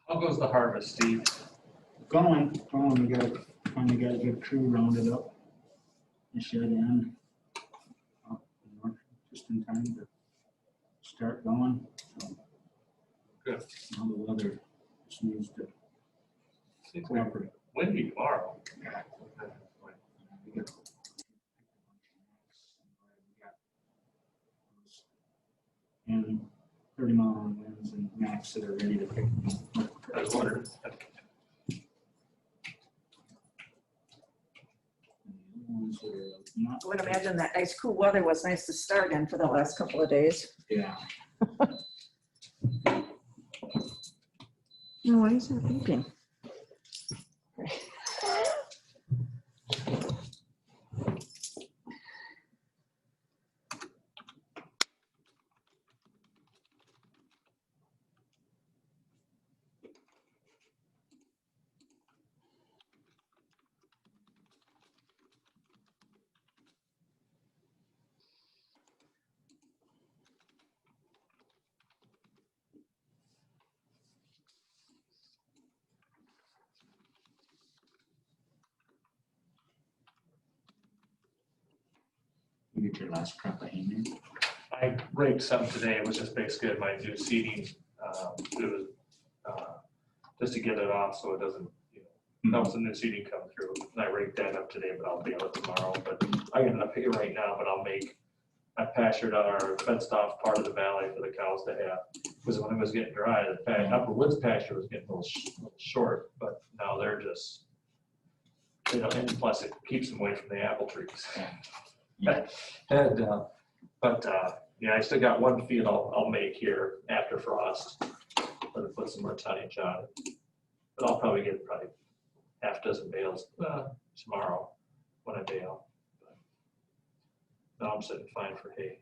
How goes the harvest, Steve? Going. We finally got a good crew rounded up. The shed in. Just in time to start going. So Good. now the weather just needs to cooperate. Windy tomorrow. Yeah. And 30-mile winds and max that are ready to pick them up. I was wondering. I would imagine that nice cool weather was nice to start in for the last couple of days. Yeah. No, why is that beeping? You get your last crop of hay in. I raked some today. It was just basically my new seeding. It was just to get it off so it doesn't, helps the new seeding come through. And I raked that up today, but I'll bale it tomorrow. But I got enough hay right now, but I pastured on our fenced off part of the valley for the cows to have. Because when it was getting dry, the upper woods pasture was getting a little short, but now they're just, and plus it keeps them away from the apple trees. Yeah. Yeah, I still got one feed I'll make here after frost. But put some more tonnage on it. But I'll probably get half dozen bales tomorrow when I bale. But now I'm sitting fine for hay.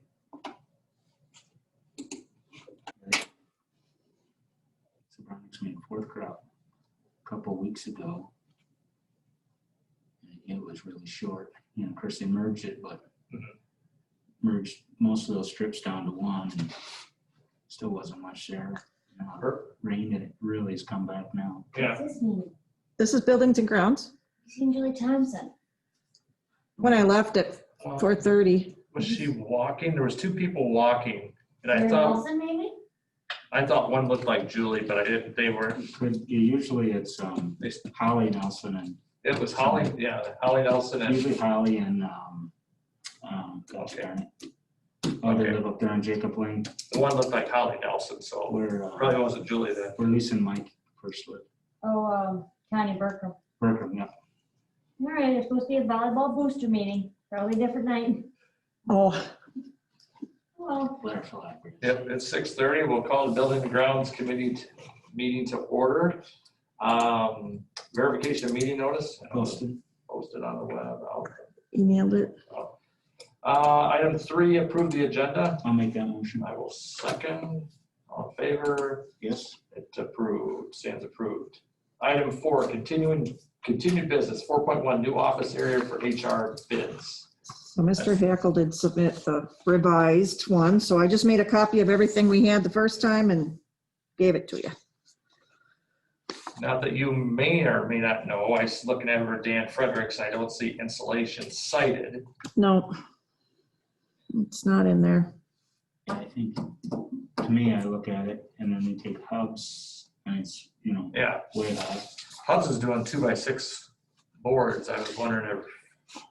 Sobranics made fourth crop a couple weeks ago. And it was really short. Of course they merged it, but merged most of those strips down to one. And still wasn't much there. Rain, and it really has come back now. Yeah. What's his name? This is Buildings and Grounds. He's in Julie Thompson. When I left at 4:30. Was she walking? There was two people walking, and I Mary thought Nelson, maybe? one looked like Julie, but I didn't. They were. Usually it's Holly Nelson and. It was Holly. Yeah, Holly Nelson and. Usually Holly and Okay. They live up there on Jacob Lane. The one looked like Holly Nelson, so Where probably wasn't Julie then. where Lisa and Mike first lived. Oh, Connie Burkham. Berkham, yeah. All right, it's supposed to be a volleyball booster meeting, probably a different night. Oh, Well, Blair Flag. Yep, it's 6:30. We'll call the Building and Grounds Committee meeting to order. Verification of meeting notice. Posted. Posted on the web. emailed it. Item 3, approve the agenda. I'll make that motion. I will second. All in favor? Yes. It's approved, stands approved. Item 4, continued business, 4.1, new office area for HR bids. So Mr. Hackel did submit the revised one, so I just made a copy of everything we had the first time and gave it to you. Not that you may or may not know, I was looking over Dan Fredericks, I don't see insulation cited. No, it's not in there. Yeah, I think, to me, I look at it and then we take hubs and it's, Yeah, way high. Hubs is doing 2x6 boards. I was wondering if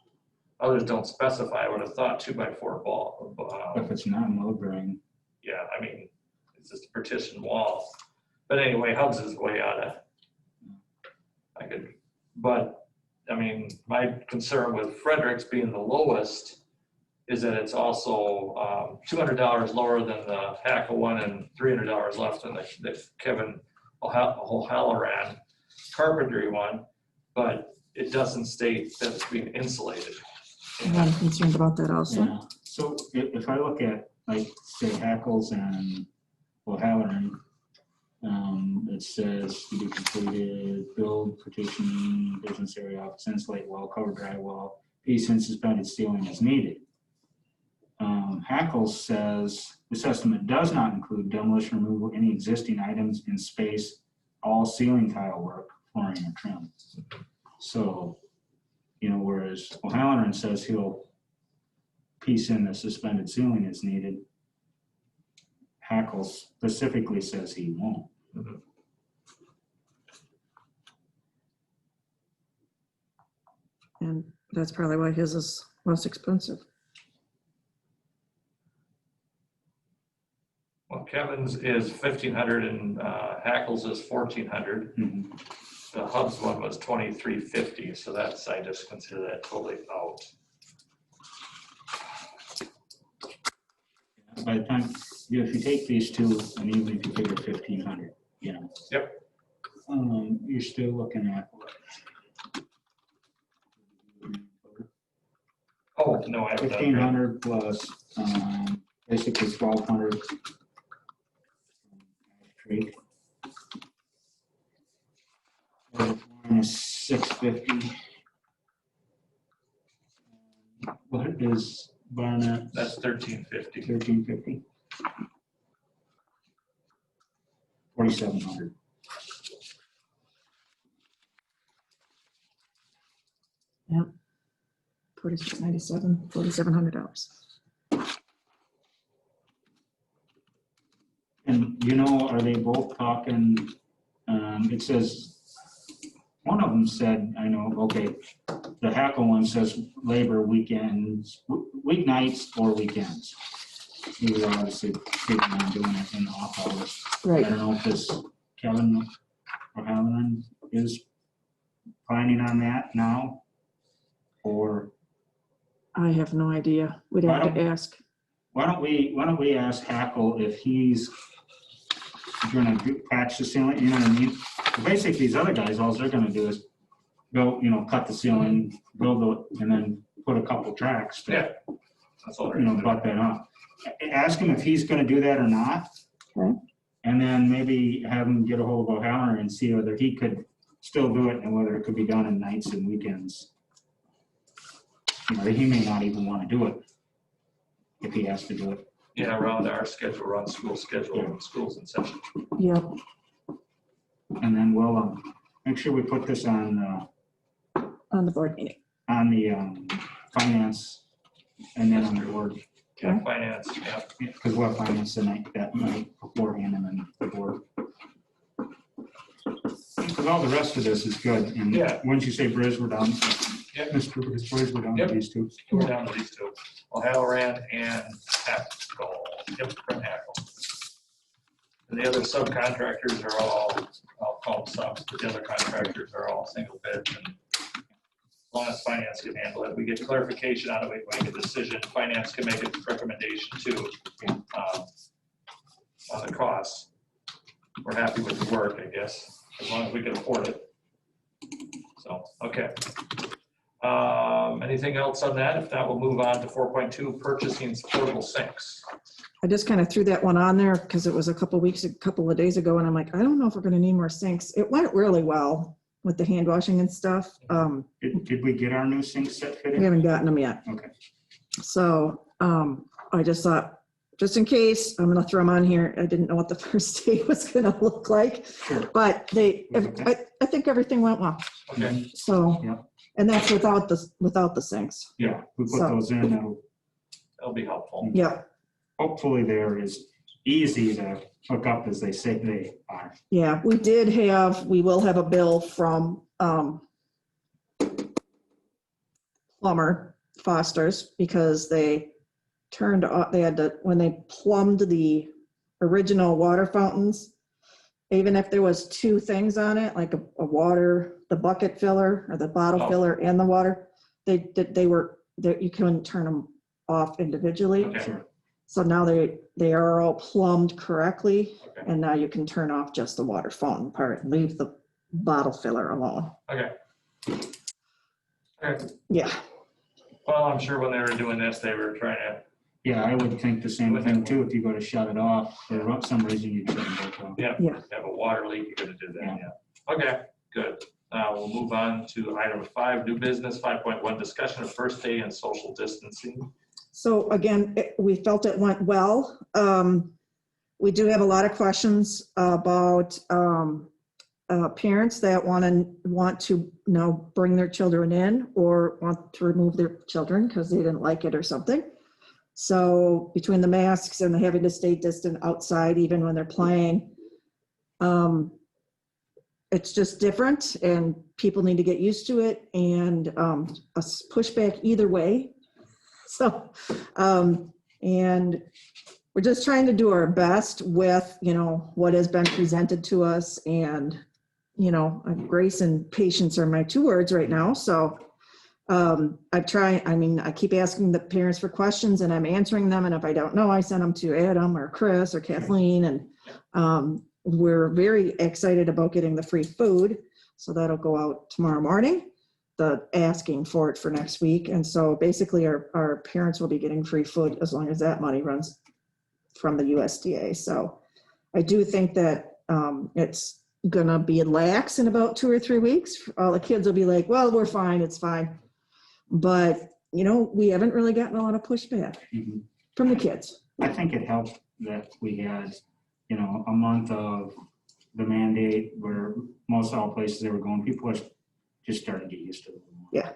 others don't specify. I would have thought 2x4 wall. If it's not mowed ring, Yeah, I mean, it's just a partition wall. But anyway, Hubs is way out of, but I mean, my concern with Frederick's being the lowest is that it's also $200 lower than the Hackle one and $300 less than the Kevin O'Halloran carpentry one, but it doesn't state that it's being insulated. I'm concerned about that also. yeah. So if I look at, like, say, Hackles and O'Halloran, it says to be completed, build, partition, business area, office, insulate wall, cover drywall, piece and suspended ceiling as needed. Hackles says this estimate does not include demolition, removal, any existing items in space, all ceiling tile work, flooring and trim. So, you know, whereas O'Halloran says he'll piece in the suspended ceiling as needed, Hackles specifically says he won't. Mhm. And that's probably why his is most expensive. Well, Kevin's is 1,500 and Hackles is 1,400. Mhm. The Hubs one was 2,350, so that's, I just consider that totally out. By the time, you know, if you take these two, and even if you figure 1,500, you know. Yep. You're still looking at what? Oh, no, I haven't done it. 1,500 plus, basically 1,200. Trade. Minus 650. What is Barnett? That's 1,350. 1,350. 4,700. Yep. $46.97, $4,700. And you know, are they both talking, it says, one of them said, I know, okay, the Hackle one says labor weekends, weeknights or weekends. He was obviously figuring on doing it in the off hours. I Right. don't know if this Kevin O'Halloran is planning on that now, or I have no idea. We'd have to ask. why don't we ask Hackle if he's gonna patch the ceiling, you know what I mean? Basically, these other guys, all they're gonna do is go, you know, cut the ceiling, build it, and then put a couple tracks to, Yeah. That's all. you know, butt that up. Ask him if he's gonna do that or not. Okay. And then maybe have him get a hold of O'Halloran and see whether he could still do it and whether it could be done in nights and weekends. You know, he may not even wanna do it if he has to do it. Yeah, around our schedule, around school schedule, Yeah. schools in session. Yep. And then we'll make sure we put this on On the board meeting. finance and then on the board, Yeah, finance, yeah. because we'll have finance that night beforehand and then the board. Because all the rest of this is good. And Yeah. once you say Briz, we're done. Yep. Mr. Briz, we're done Yep. with these two. We're down to these two. O'Halloran and Hackle. Yep, from Hackle. And the other subcontractors are all, I'll call them subs, but the other contractors are all single bids. And as long as finance can handle it, we get clarification on it, we can make a decision. Finance can make a recommendation too on the costs. We're happy with the work, I guess, as long as we can afford it. So, okay. Anything else on that? If not, we'll move on to 4.2, purchasing portable sinks. I just kind of threw that one on there because it was a couple of days ago, and I'm like, I don't know if we're going to need more sinks. It went really well with the hand washing and stuff. Did we get our new sink set We fitted? haven't gotten them yet. Okay. So I just thought, just in case, I'm going to throw them on here. I didn't know what the first day was going to look like, Sure. but Okay. I think everything went well. Okay. So, Yeah. and that's without the sinks. Yeah, we put So- those in. That'll be helpful. Yeah. Hopefully they're as easy to hook up as they say they are. Yeah, we will have a bill from plumber Fosters because they turned off, they had to, when they plumbed the original water fountains, even if there was two things on it, like a water, the bucket filler or the bottle filler and the water, you couldn't turn them off individually. Okay. Sure. So now they are all plumbed correctly, Okay. and now you can turn off just the water fountain part and leave the bottle filler alone. Okay. Okay. Yeah. Well, I'm sure when they were doing this, they were trying to, Yeah, I would think the same thing too. If you go to shut it off, for some reason you'd shut it off. have a water leak, you could do that, yeah. Okay, good. We'll move on to item 5, new business, 5.1, discussion of first day and social distancing. So again, we felt it went well. We do have a lot of questions about parents that want to now bring their children in or want to remove their children because they didn't like it or something. So between the masks and the having to stay distant outside, even when they're playing, it's just different and people need to get used to it, and a pushback either way. So, and we're just trying to do our best with, what has been presented to us, and, grace and patience are my 2 words right now. So I keep asking the parents for questions and I'm answering them. And if I don't know, I send them to Adam or Chris or Kathleen. And we're very excited about getting the free food. So that'll go out tomorrow morning, the asking for it for next week. And so basically our parents will be getting free food as long as that money runs from the USDA. So I do think that it's gonna be lax in about 2 or 3 weeks. All the kids will be like, well, we're fine, it's fine. But, we haven't really gotten a lot of pushback from the kids. I think it helped that we had, a month of the mandate where most all places they were going, people are just starting to get used to it. Yeah.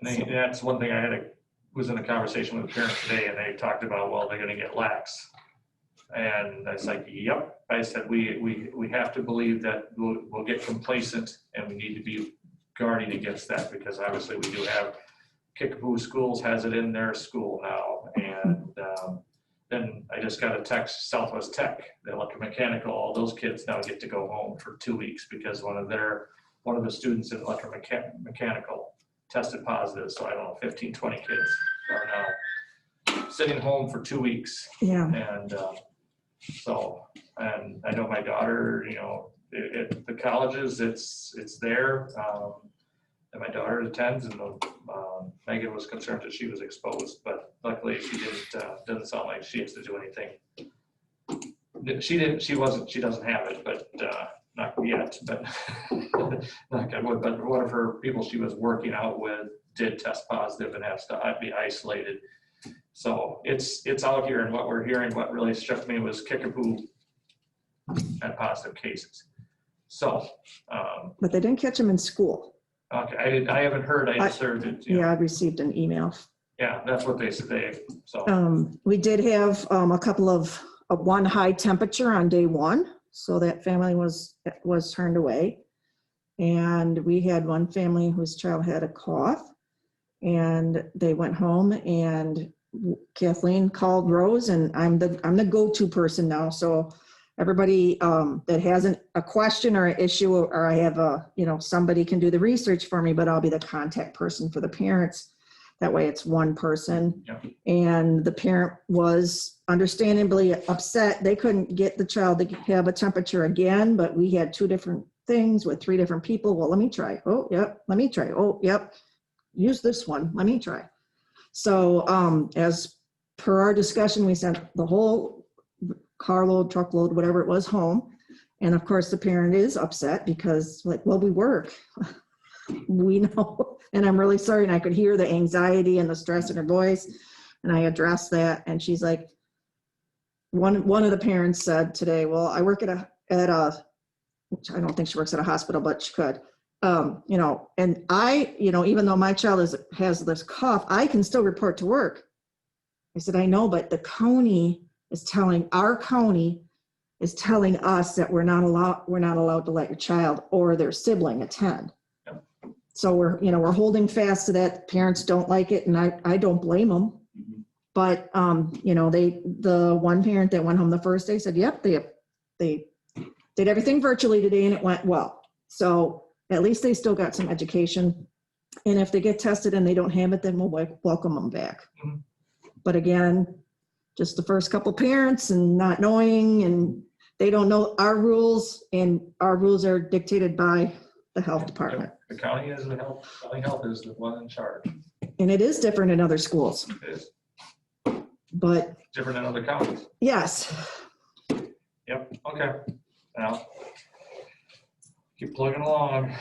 And that's one thing was in a conversation with a parent today, and they talked about, well, they're gonna get lax. And I was like, yep. I said, we have to believe that we'll get complacent, and we need to be guarding against that, because obviously we do have Kickapoo Schools has it in their school now. And then I just got a text, Southwest Tech, the electromechanical, all those kids now get to go home for 2 weeks because one of the students in electromechanical tested positive. So I don't know, 15, 20 kids are now sitting home for 2 weeks. Yeah. And and I know my daughter, at the colleges, it's there. And my daughter attends, and Megan was concerned that she was exposed, but luckily she doesn't sound like she has to do anything. She doesn't have it, but not yet, but not good. But one of her people she was working out with did test positive and has to be isolated. So it's out here, and what we're hearing, what really struck me was Kickapoo had positive cases. So. But they didn't catch them in school. Okay, I haven't heard. I just heard it. Yeah, I received an email. Yeah, that's what they said. So. We did have a couple of one high temperature on day 1, so that family was turned away. And we had one family whose child had a cough, and they went home, and Kathleen called Rose, and I'm the go-to person now. So everybody that has a question or an issue, or I have somebody can do the research for me, but I'll be the contact person for the parents. That way it's one person. Yep. And the parent was understandably upset. They couldn't get the child to have a temperature again, but we had 2 different things with 3 different people. Well, let me try. Oh, yep. Let me try. Oh, yep. Use this one. Let me try. So as per our discussion, we sent the whole carload, truckload, whatever it was, home. And of course the parent is upset because we work. We know, and I'm really sorry. And I could hear the anxiety and the stress in her voice. And I addressed that. And she's like, one of the parents said today, well, I work at a, which I don't think she works at a hospital, but she could, and I, even though my child has this cough, I can still report to work. I said, I know, but our county is telling us that we're not allowed to let your child or their sibling attend. Yep. So we're holding fast to that. Parents don't like it, and I don't blame them. Mhm. But, the one parent that went home the first day said, yep, they did everything virtually today and it went well. So at least they still got some education. And if they get tested and they don't have it, then we'll welcome them back. Mhm. But again, just the first couple parents and not knowing, and they don't know our rules, and our rules are dictated by the health department. The county health is the one in charge. And it is different in other schools, It is but different in other counties. yes. Yep, okay. Now, keep plugging along.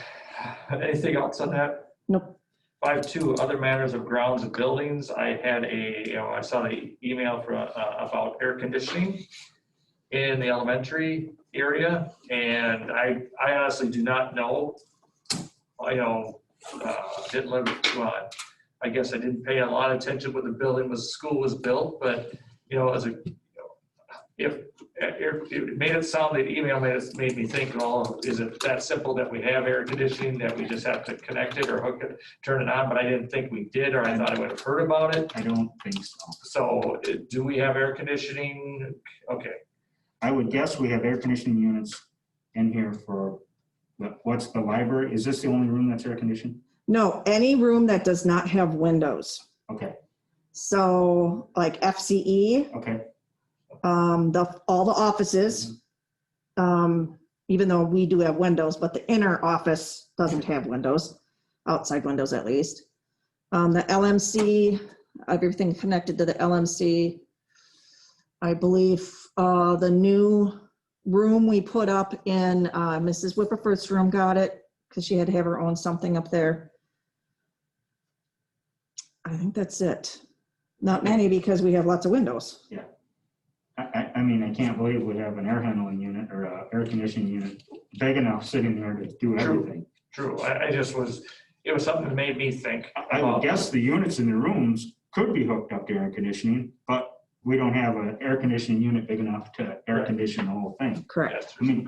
Anything else on that? Nope. 5.2, other matters of grounds and buildings. I had I saw the email about air conditioning in the elementary area, and I honestly do not know. Didn't live, well, I guess I didn't pay a lot of attention when the school was built, but, if it made it sound, the email made me think, oh, is it that simple that we have air conditioning, that we just have to connect it or hook it, turn it on? But I didn't think we did, or I thought I would have heard about it. I don't think so. So do we have air conditioning? Okay. I would guess we have air conditioning units in here for, what's the library? Is this the only room that's air conditioned? No, any room that does not have windows. Okay, So like FCE, okay. all the offices, even though we do have windows, but the inner office doesn't have windows, outside windows at least. The LMC, everything connected to the LMC. I believe the new room we put up in Mrs. Whipperford's room got it because she had to have her own something up there. I think that's it. Not many because we have lots of windows. Yeah. I mean, I can't believe we have an air handling unit or an air conditioning unit big enough sitting there to do everything. True. It was something that made me think. I would guess the units in the rooms could be hooked up to air conditioning, but we don't have an air conditioning unit big enough to air condition the whole thing. Correct. I mean,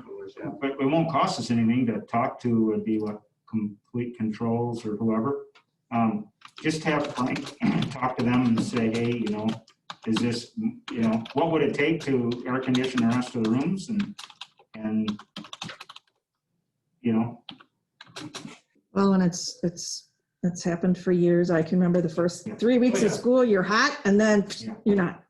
but it won't cost us anything to talk to, would be what, Complete Controls or whoever. Just have Frank talk to them and say, hey, is this, what would it take to air condition the rest of the rooms? And Well, and it's happened for years. I can remember the first 3 weeks of school, you're hot, and then you're not.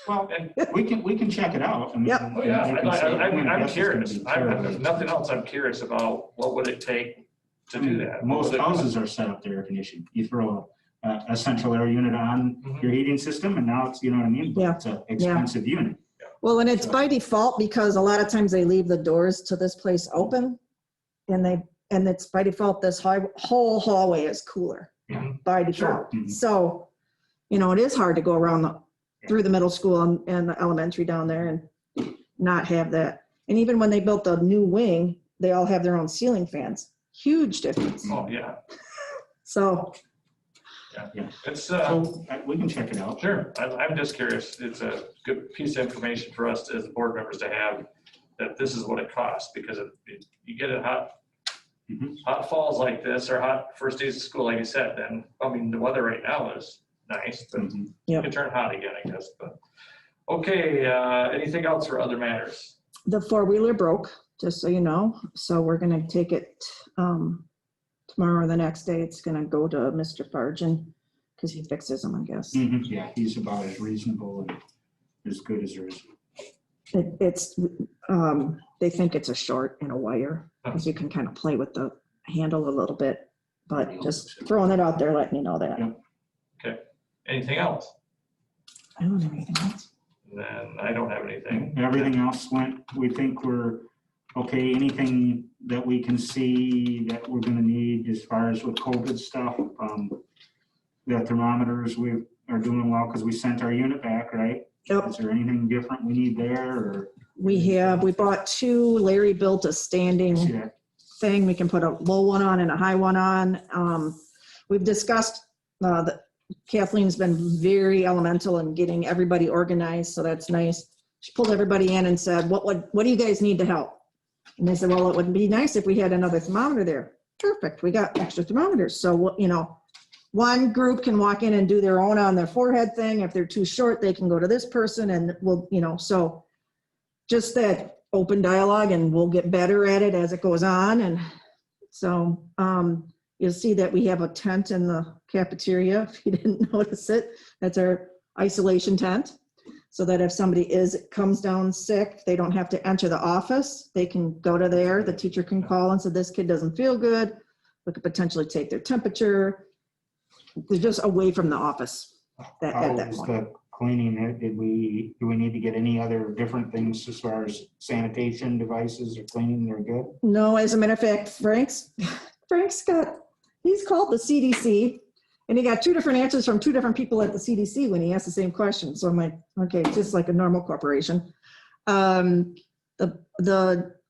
well, we can check it out. I mean, Yep. Oh, yeah, you can say, I'm guess it's gonna curious. be terrible. If nothing else, I'm curious about what would it take to do that. Most houses are set up to air conditioning. You throw a central air unit on your heating system, and now it's, you know what I mean? But Yeah. it's an expensive unit. Well, and it's by default because a lot of times they leave the doors to this place open, and it's by default, this whole hallway is cooler Yeah. by default. Mhm. So, it is hard to go around through the middle school and the elementary down there and not have that. And even when they built the new wing, they all have their own ceiling fans. Huge difference. Oh, yeah. So, Yeah. It's, So we can check it out. sure. I'm just curious. It's a good piece of information for us as board members to have, that this is what it costs, because you get it hot falls like this, or hot first days of school, like you said, then, the weather right now is nice, but Mhm. it Yep. can turn hot again, I guess, but. Okay, anything else for other matters? the four-wheeler broke, just so you know. So we're going to take it tomorrow or the next day. It's going to go to Mr. Fargen because he fixes them, I guess. Mhm. Yeah, he's about as reasonable and as good as there is. They think it's a short and a wire, because you can kind of play with the handle a little bit, but just throwing it out there, letting you know that. Yeah. Okay, anything else? I don't have anything else. Then I don't have anything. Everything else we think we're okay. Anything that we can see that we're gonna need as far as with COVID stuff, the thermometers, we are doing well because we sent our unit back, right? Yep. Is there anything different we need there, or? We bought two. Larry built a standing Yeah. thing. We can put a low one on and a high one on. We've discussed that Kathleen's been very elemental in getting everybody organized, so that's nice. She pulled everybody in and said, what do you guys need to help? And they said, well, it would be nice if we had another thermometer there. perfect. We got extra thermometers. So, you know, one group can walk in and do their own on their forehead thing. If they're too short, they can go to this person and we'll, you know, so just that open dialogue, and we'll get better at it as it goes on. And so you'll see that we have a tent in the cafeteria, if you didn't notice it. That's our isolation tent, so that if somebody comes down sick, they don't have to enter the office. They can go to there. The teacher can call and say, this kid doesn't feel good. We could potentially take their temperature. They're just away from the office at that How's point. the cleaning? Do we need to get any other different things as far as sanitation devices or cleaning? They're good? No, as a matter of fact, Frank's he's called the CDC, and he got 2 different answers from 2 different people at the CDC when he asked the same question. So I'm like, okay, just like a normal corporation. The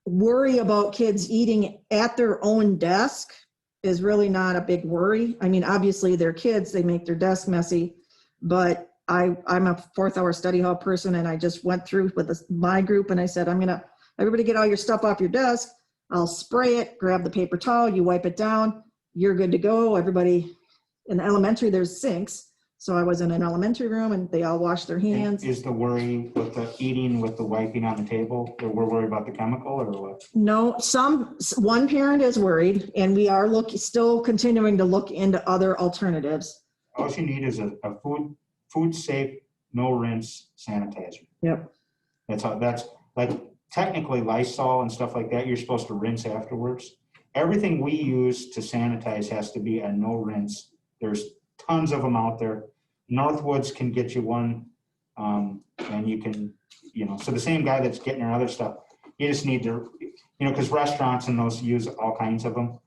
worry about kids eating at their own desk is really not a big worry. I mean, obviously they're kids, they make their desk messy, but I'm a 4th hour study hall person, and I just went through with my group and I said, everybody get all your stuff off your desk. I'll spray it, grab the paper towel, you wipe it down, you're good to go. Everybody in the elementary, there's sinks. So I was in an elementary room and they all washed their hands. Is the worry with the eating with the wiping on the table, that we're worried about the chemical or what? No, one parent is worried, and we are still continuing to look into other alternatives. All you need is a food safe, no rinse sanitizer. Yep. That's like technically Lysol and stuff like that, you're supposed to rinse afterwards. Everything we use to sanitize has to be a no rinse. There's tons of them out there. Northwoods can get you one, and you can, so the same guy that's getting our other stuff, you just need to, because restaurants and those use all kinds of them,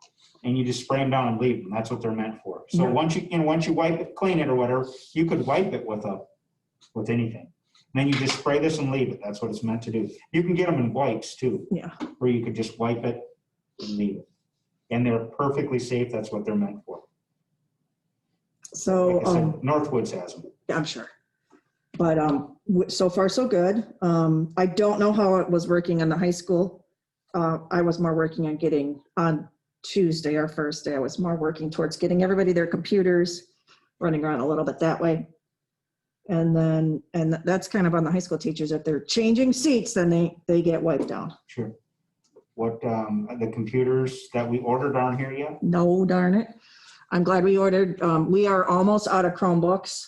and you just spray them down and leave them. That's what they're meant for. So Yeah. once you wipe it, clean it or whatever, you could wipe it with anything. And then you just spray this and leave it. That's what it's meant to do. You can get them in wipes too, Yeah. where you could just wipe it and leave it. And they're perfectly safe. That's what they're meant for. So Like I said, Northwoods has them. I'm sure. But so far so good. I don't know how it was working in the high school. I was more working on getting on Tuesday, our first day, I was more working towards getting everybody their computers, running around a little bit that way. And that's kind of on the high school teachers. If they're changing seats, then they get wiped down. Sure. What, the computers that we ordered aren't here yet? No, darn it. I'm glad we ordered. We are almost out of Chromebooks.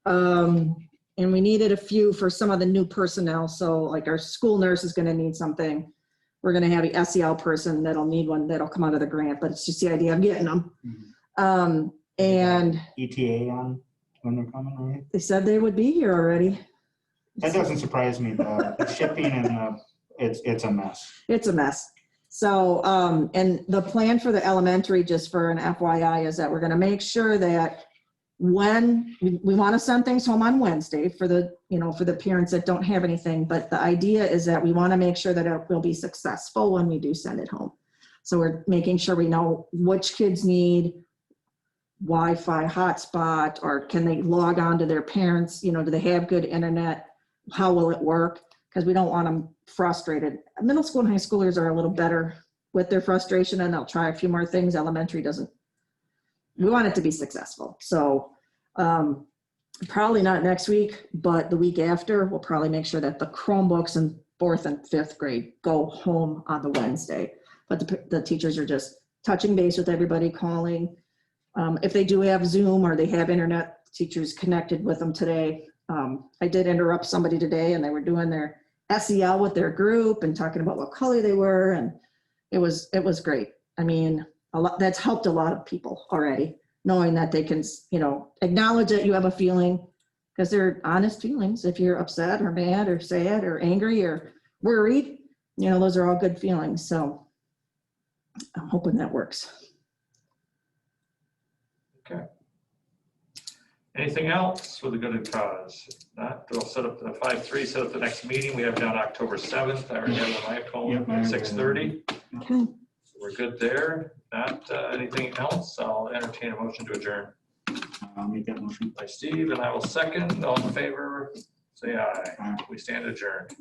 And we needed a few for some of the new personnel. So like our school nurse is going to need something. We're going to have an SEL person that'll need one that'll come out of the grant, but it's just the idea of getting them. Mm-hmm. And ETA on when they're coming, right? they said they would be here already. That doesn't surprise me. The shipping and it's a mess. It's a mess. So, and the plan for the elementary, just for an FYI, is that we're going to make sure that when we want to send things home on Wednesday for the parents that don't have anything, but the idea is that we want to make sure that it will be successful when we do send it home. So we're making sure we know which kids need Wi-Fi hotspot, or can they log on to their parents, do they have good internet? How will it work? Because we don't want them frustrated. Middle school and high schoolers are a little better with their frustration, and they'll try a few more things. Elementary doesn't. We want it to be successful. So probably not next week, but the week after, we'll probably make sure that the Chromebooks in 4th and 5th grade go home on the Wednesday. But the teachers are just touching base with everybody, calling. If they do have Zoom or they have internet, teachers connected with them today. I did interrupt somebody today, and they were doing their SEL with their group and talking about what color they were, and it was great. I mean, that's helped a lot of people already, knowing that they can, acknowledge that you have a feeling, because they're honest feelings. If you're upset or mad or sad or angry or worried, those are all good feelings. So I'm hoping that works. Okay. Anything else for the good of the cause? If not, we'll set up the 5-3, set up the next meeting. We have down October 7th. I already have it on my phone, Yep, at 6:30. Okay. We're good there. Not anything else. I'll entertain a motion to adjourn. I'll make that motion. By Steve, and I will second. All in favor, say aye. Aye. We stand adjourned.